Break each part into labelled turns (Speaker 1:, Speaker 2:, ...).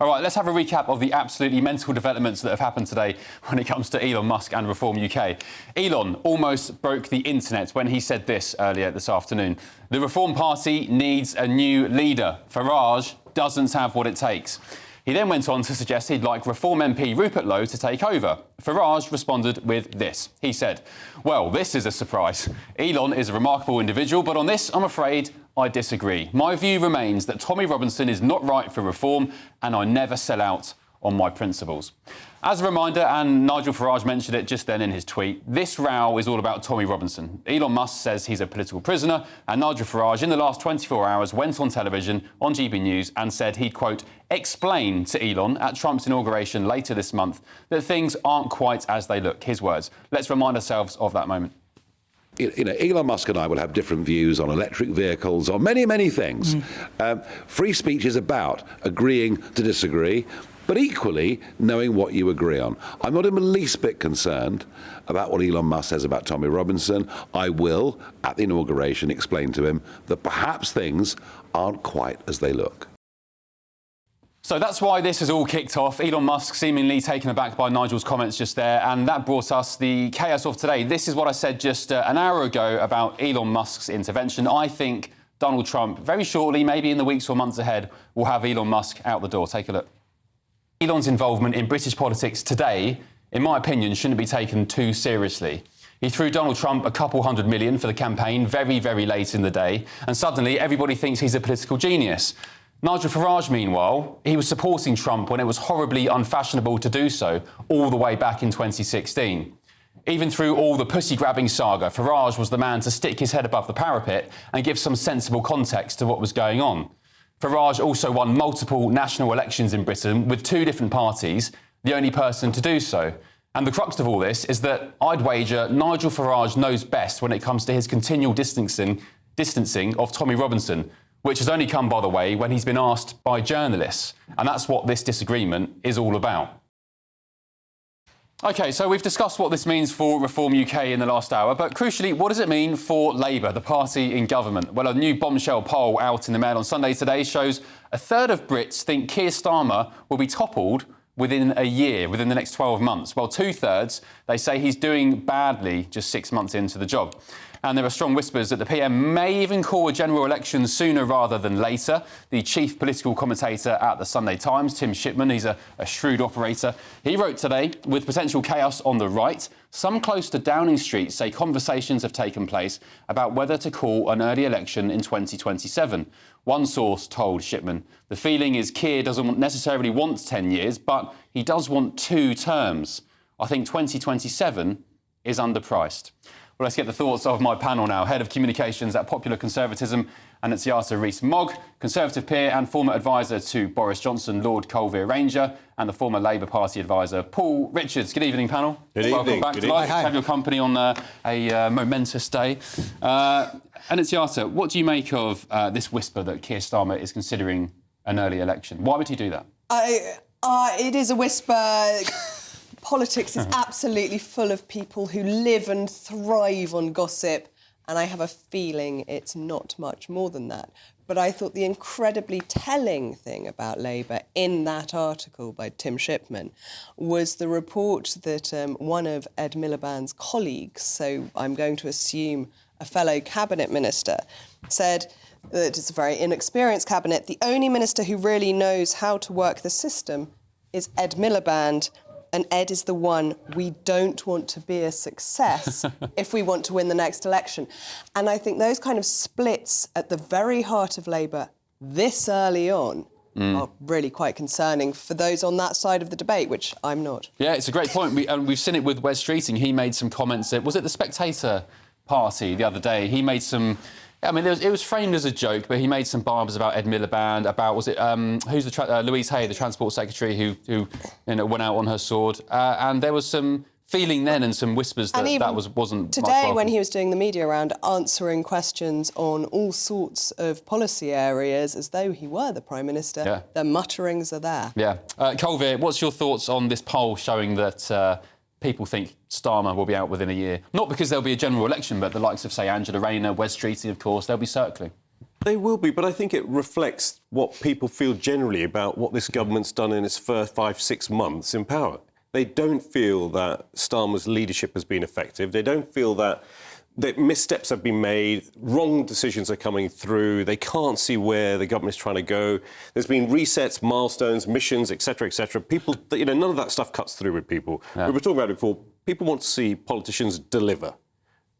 Speaker 1: All right, let's have a recap of the absolutely mental developments that have happened today when it comes to Elon Musk and Reform UK. Elon almost broke the internet when he said this earlier this afternoon. The Reform Party needs a new leader. Farage doesn't have what it takes. He then went on to suggest he'd like Reform MP Rupert Lowe to take over. Farage responded with this. He said, "Well, this is a surprise. Elon is a remarkable individual, but on this, I'm afraid I disagree. My view remains that Tommy Robinson is not right for reform, and I never sell out on my principles." As a reminder, and Nigel Farage mentioned it just then in his tweet, this row is all about Tommy Robinson. Elon Musk says he's a political prisoner, and Nigel Farage, in the last 24 hours, went on television on GB News and said he'd, quote, explain to Elon at Trump's inauguration later this month that things aren't quite as they look. His words. Let's remind ourselves of that moment.
Speaker 2: You know, Elon Musk and I will have different views on electric vehicles, on many, many things. Free speech is about agreeing to disagree, but equally knowing what you agree on. I'm not in the least bit concerned about what Elon Musk says about Tommy Robinson. I will, at the inauguration, explain to him that perhaps things aren't quite as they look.
Speaker 1: So that's why this has all kicked off. Elon Musk seemingly taken aback by Nigel's comments just there, and that brought us the chaos of today. This is what I said just an hour ago about Elon Musk's intervention. I think Donald Trump, very shortly, maybe in the weeks or months ahead, will have Elon Musk out the door. Take a look. Elon's involvement in British politics today, in my opinion, shouldn't be taken too seriously. He threw Donald Trump a couple $100 million for the campaign very, very late in the day, and suddenly everybody thinks he's a political genius. Nigel Farage, meanwhile, he was supporting Trump when it was horribly unfashionable to do so, all the way back in 2016. Even through all the pussy-grabbing saga, Farage was the man to stick his head above the parapet and give some sensible context to what was going on. Farage also won multiple national elections in Britain with two different parties, the only person to do so. And the crux of all this is that I'd wager Nigel Farage knows best when it comes to his continual distancing of Tommy Robinson, which has only come, by the way, when he's been asked by journalists. And that's what this disagreement is all about. OK, so we've discussed what this means for Reform UK in the last hour, but crucially, what does it mean for Labour, the party in government? Well, a new bombshell poll out in the Mail on Sunday today shows a third of Brits think Keir Starmer will be toppled within a year, within the next 12 months, while two-thirds, they say he's doing badly just 6 months into the job. And there are strong whispers that the PM may even call a general election sooner rather than later. The chief political commentator at the Sunday Times, Tim Shipman, he's a shrewd operator. He wrote today, with potential chaos on the right, some close to Downing Street say conversations have taken place about whether to call an early election in 2027. One source told Shipman, the feeling is Keir doesn't necessarily want 10 years, but he does want 2 terms. I think 2027 is underpriced. Well, let's get the thoughts of my panel now. Head of Communications at Popular Conservatism, Annunziata Rees-Mogg, Conservative peer and former advisor to Boris Johnson, Lord Colville Ranger, and the former Labour Party advisor, Paul Richards. Good evening, panel.
Speaker 3: Good
Speaker 1: Welcome
Speaker 3: evening.
Speaker 1: back. Delighted to have your company on a momentous day. Annunziata, what do you make of this whisper that Keir Starmer is considering an early election? Why would he do that?
Speaker 4: It is a whisper. Politics is absolutely full of people who live and thrive on gossip, and I have a feeling it's not much more than that. But I thought the incredibly telling thing about Labour in that article by Tim Shipman was the report that one of Ed Miliband's colleagues, so I'm going to assume a fellow cabinet minister, said that it's a very inexperienced cabinet. The only minister who really knows how to work the system is Ed Miliband. And Ed is the one we don't want to be a success if we want to win the next election. And I think those kind of splits at the very heart of Labour this early on are really quite concerning for those on that side of the debate, which I'm not.
Speaker 1: Yeah, it's a great point. We've seen it with Wes Streeting. He made some comments. Was it the Spectator Party the other day? He made some... I mean, it was framed as a joke, but he made some barbs about Ed Miliband, about, was it, who's the Louise Hay, the Transport Secretary, who went out on her sword. And there was some feeling then and some whispers that wasn't
Speaker 4: today,
Speaker 1: much welcome.
Speaker 4: when he was doing the media round, answering questions on all sorts of policy areas as though he were the Prime Minister, the mutterings are there.
Speaker 1: Yeah. Colville, what's your thoughts on this poll showing that people think Starmer will be out within a year? Not because there'll be a general election, but the likes of, say, Angela Rayner, Wes Streeting, of course, they'll be circling.
Speaker 3: They will be, but I think it reflects what people feel generally about what this government's done in its first 5-6 months in power. They don't feel that Starmer's leadership has been effective. They don't feel that missteps have been made, wrong decisions are coming through. They can't see where the government is trying to go. There's been resets, milestones, missions, etc., etc. People, none of that stuff cuts through with people.
Speaker 1: Yeah.
Speaker 3: We were talking about it before. People want to see politicians deliver.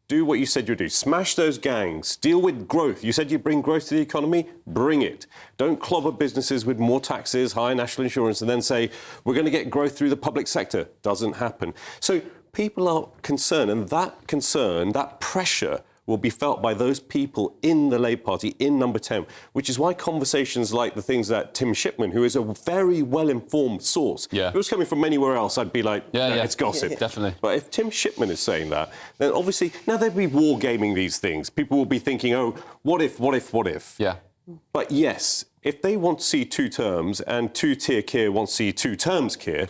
Speaker 3: Do what you said you'd do. Smash those gangs. Deal with growth. You said you'd bring growth to the economy? Bring it. Don't clobber businesses with more taxes, high national insurance, and then say, we're going to get growth through the public sector. Doesn't happen. So people are concerned, and that concern, that pressure, will be felt by those people in the Labour Party, in Number 10, which is why conversations like the things that Tim Shipman, who is a very well-informed source, if it was coming from anywhere else, I'd be like, it's gossip.
Speaker 1: Definitely.
Speaker 3: But if Tim Shipman is saying that, then obviously, now they'll be wargaming these things. People will be thinking, oh, what if, what if, what if?
Speaker 1: Yeah.
Speaker 3: But yes, if they want to see 2 terms and two-tier Keir wants to see 2 terms Keir,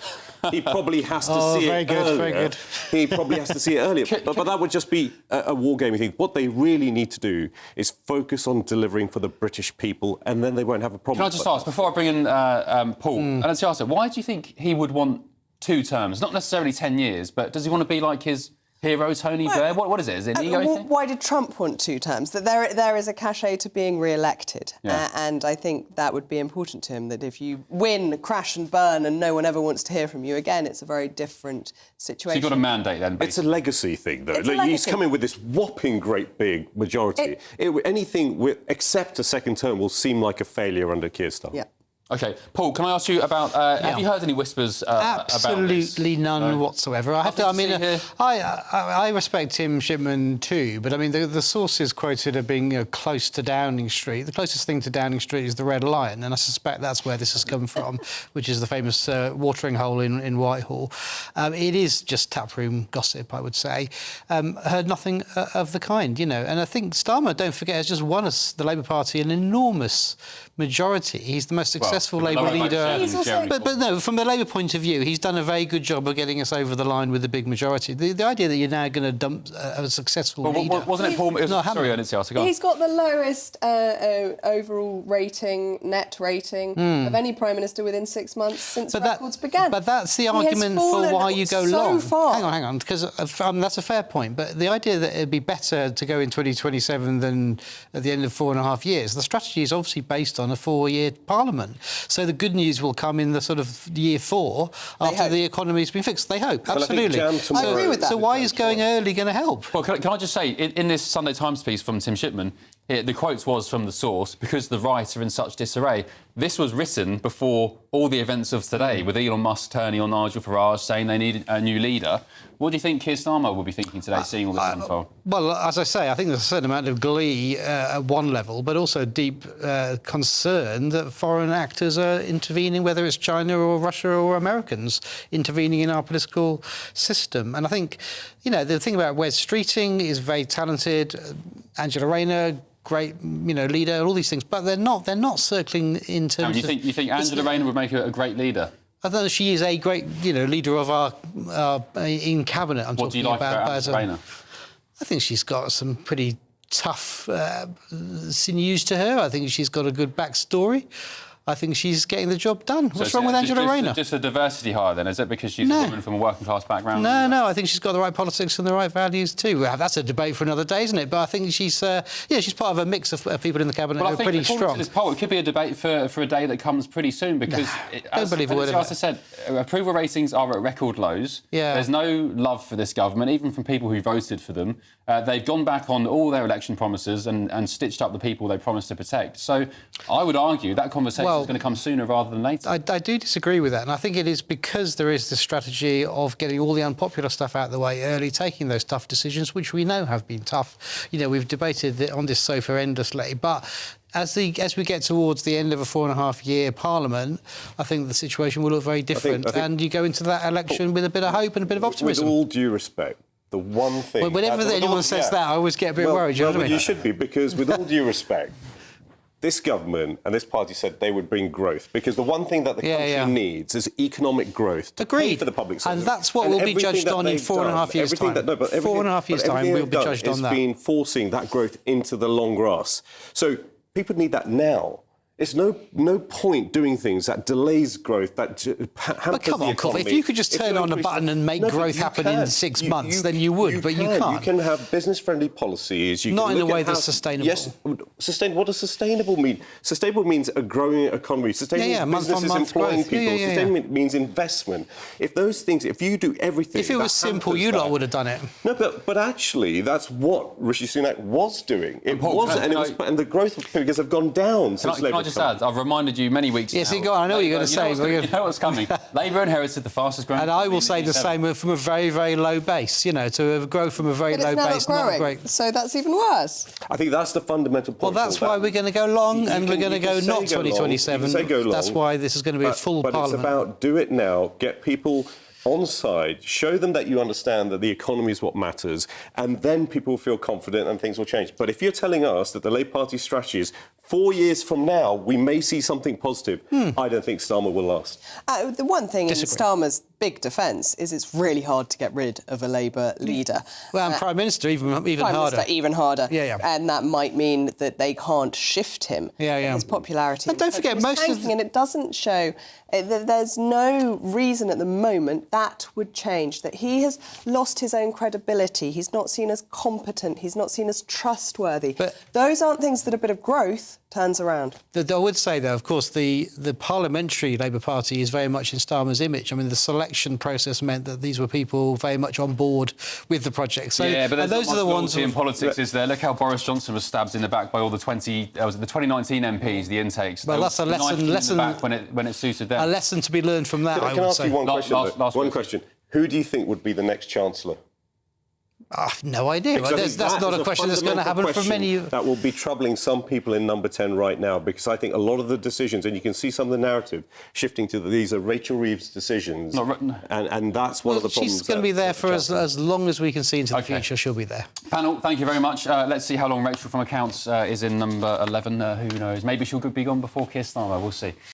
Speaker 3: he probably has to see it earlier.
Speaker 5: Very good.
Speaker 3: He probably has to see it earlier. But that would just be a wargaming thing. What they really need to do is focus on delivering for the British people, and then they won't have a problem.
Speaker 1: Can I just ask, before I bring in Paul, and let's ask him, why do you think he would want 2 terms? Not necessarily 10 years, but does he want to be like his hero Tony Blair? What is it? Is it an ego thing?
Speaker 4: Why did Trump want 2 terms? That there is a cachet to being re-elected. And I think that would be important to him, that if you win, crash and burn, and no one ever wants to hear from you again, it's a very different situation.
Speaker 1: So you've got a mandate then, basically.
Speaker 3: It's a legacy thing, though.
Speaker 4: It's a
Speaker 3: He's
Speaker 4: legacy.
Speaker 3: coming with this whopping great big majority. Anything except a second term will seem like a failure under Keir Starmer.
Speaker 4: Yeah.
Speaker 1: OK, Paul, can I ask you about... Have you heard any whispers about this?
Speaker 5: Absolutely none whatsoever. I have to. I mean, I respect Tim Shipman too, but I mean the sources quoted are being close to Downing Street. The closest thing to Downing Street is the Red Lion, and I suspect that's where this has come from, which is the famous watering hole in Whitehall. It is just taproom gossip, I would say. Heard nothing of the kind, and I think Starmer, don't forget, has just won us, the Labour Party, an enormous majority. He's the most successful Labour leader. But no, from the Labour point of view, he's done a very good job of getting us over the line with the big majority. The idea that you're now going to dump a successful leader...
Speaker 1: Wasn't it Paul... Sorry, I didn't see.
Speaker 4: He's got the lowest overall rating, net rating, of any Prime Minister within 6 months since records began.
Speaker 5: But that's the argument for why you go long.
Speaker 4: Far.
Speaker 5: Hang on, because that's a fair point. But the idea that it'd be better to go in 2027 than at the end of 4.5 years, the strategy is obviously based on a 4-year parliament. So the good news will come in the sort of year 4 after the economy's been fixed. They hope, absolutely.
Speaker 4: I agree with that.
Speaker 5: So why is going early going to help?
Speaker 1: Well, can I just say, in this Sunday Times piece from Tim Shipman, the quote was from the source, because the right are in such disarray. This was written before all the events of today, with Elon Musk turning on Nigel Farage, saying they need a new leader. What do you think Keir Starmer will be thinking today, seeing all this info?
Speaker 5: Well, as I say, I think there's a certain amount of glee at one level, but also deep concern that foreign actors are intervening, whether it's China or Russia or Americans, intervening in our political system. And I think, the thing about Wes Streeting is very talented, Angela Rayner, great, leader, all these things, but they're not circling in terms of...
Speaker 1: You think Angela Rayner would make a great leader?
Speaker 5: I think she is a great, leader of our in cabinet.
Speaker 1: What do you like about Angela Rayner?
Speaker 5: I think she's got some pretty tough sinews to her. I think she's got a good backstory. I think she's getting the job done. What's wrong with Angela Rayner?
Speaker 1: Just a diversity hire, then? Is it because she's a woman from a working-class background?
Speaker 5: No, I think she's got the right politics and the right values too. Well, that's a debate for another day, isn't it? But I think she's part of a mix of people in the cabinet who are pretty strong.
Speaker 1: To this poll, it could be a debate for a day that comes pretty soon, because,
Speaker 5: don't believe a word of it.
Speaker 1: As I said, approval ratings are at record lows.
Speaker 5: Yeah.
Speaker 1: There's no love for this government, even from people who voted for them. They've gone back on all their election promises and stitched up the people they promised to protect. So I would argue that conversation is going to come sooner rather than later.
Speaker 5: I do disagree with that, and I think it is because there is the strategy of getting all the unpopular stuff out of the way early, taking those tough decisions, which we know have been tough. We've debated on this sofa endlessly, but as we get towards the end of a 4.5-year parliament, I think the situation will look very different, and you go into that election with a bit of hope and a bit of optimism.
Speaker 3: With all due respect, the one thing...
Speaker 5: Well, whenever anyone says that, I always get a bit worried.
Speaker 3: You should be, because with all due respect, this government and this party said they would bring growth, because the one thing that the country needs is economic growth to pay for the public sector.
Speaker 5: And that's what we'll be judged on in 4.5 years' time. 4.5 years' time, we'll be judged on that.
Speaker 3: It's been forcing that growth into the long grass. So People need that now. It's no point doing things that delays growth, that hampers
Speaker 5: But come
Speaker 3: the
Speaker 5: on,
Speaker 3: economy.
Speaker 5: if you could just turn on a button and make growth happen in 6 months, then you would, but you can't.
Speaker 3: You can have business-friendly policies.
Speaker 5: Not in a way that's sustainable.
Speaker 3: Yes, sustainable. What does sustainable mean? Sustainable means a growing economy. Sustainable means businesses employing people. Sustainable means investment. If those things, if you do everything...
Speaker 5: If it was simple, you lot would have done it.
Speaker 3: No, but actually, that's what Rishi Sunak was doing. It was, and the growth figures have gone down since Labour.
Speaker 1: Just add, I've reminded you many weeks
Speaker 5: yes,
Speaker 1: now.
Speaker 5: Go on, I know what you're going to say.
Speaker 1: You know what's coming. Labour inherited the fastest growing...
Speaker 5: And I will say the same from a very, very low base. You know, to grow from a very low base, not great.
Speaker 4: So that's even worse.
Speaker 3: I think that's the fundamental point.
Speaker 5: Well, that's why we're going to go long, and we're going to go not 2027. That's why this is going to be a full parliament.
Speaker 3: But it's about do it now, get people on side, show them that you understand that the economy is what matters, and then people will feel confident and things will change. But if you're telling us that the Labour Party strategy is 4 years from now, we may see something positive, I don't think Starmer will last.
Speaker 4: The one thing in Starmer's big defence is it's really hard to get rid of a Labour leader.
Speaker 5: Well, and Prime Minister, even harder.
Speaker 4: Minister, even harder.
Speaker 5: Yeah.
Speaker 4: And that might mean that they can't shift him. His popularity.
Speaker 5: And don't forget, most of...
Speaker 4: And it doesn't show... There's no reason at the moment that would change, that he has lost his own credibility. He's not seen as competent. He's not seen as trustworthy. But those aren't things that a bit of growth turns around.
Speaker 5: I would say, though, of course, the parliamentary Labour Party is very much in Starmer's image. I mean, the selection process meant that these were people very much on board with the project. So,
Speaker 1: yeah, but
Speaker 5: those are the ones
Speaker 1: in politics, is there? Look how Boris Johnson was stabbed in the back by all the 2019 MPs, the intakes.
Speaker 5: Well, that's a lesson
Speaker 1: back when it suited them.
Speaker 5: A lesson to be learned from that.
Speaker 3: Can I ask you one question? One question. Who do you think would be the next Chancellor?
Speaker 5: I've no idea. That's not a question that's going to happen for many...
Speaker 3: That will be troubling some people in Number 10 right now, because I think a lot of the decisions, and you can see some of the narrative shifting to these are Rachel Reeves' decisions, and that's one of the problems.
Speaker 5: She's going to be there for as long as we can see into the future. She'll be there.
Speaker 1: Panel, thank you very much. Let's see how long Rachel from Accounts is in Number 11. Who knows? Maybe she'll be gone before Keir Starmer. We'll see.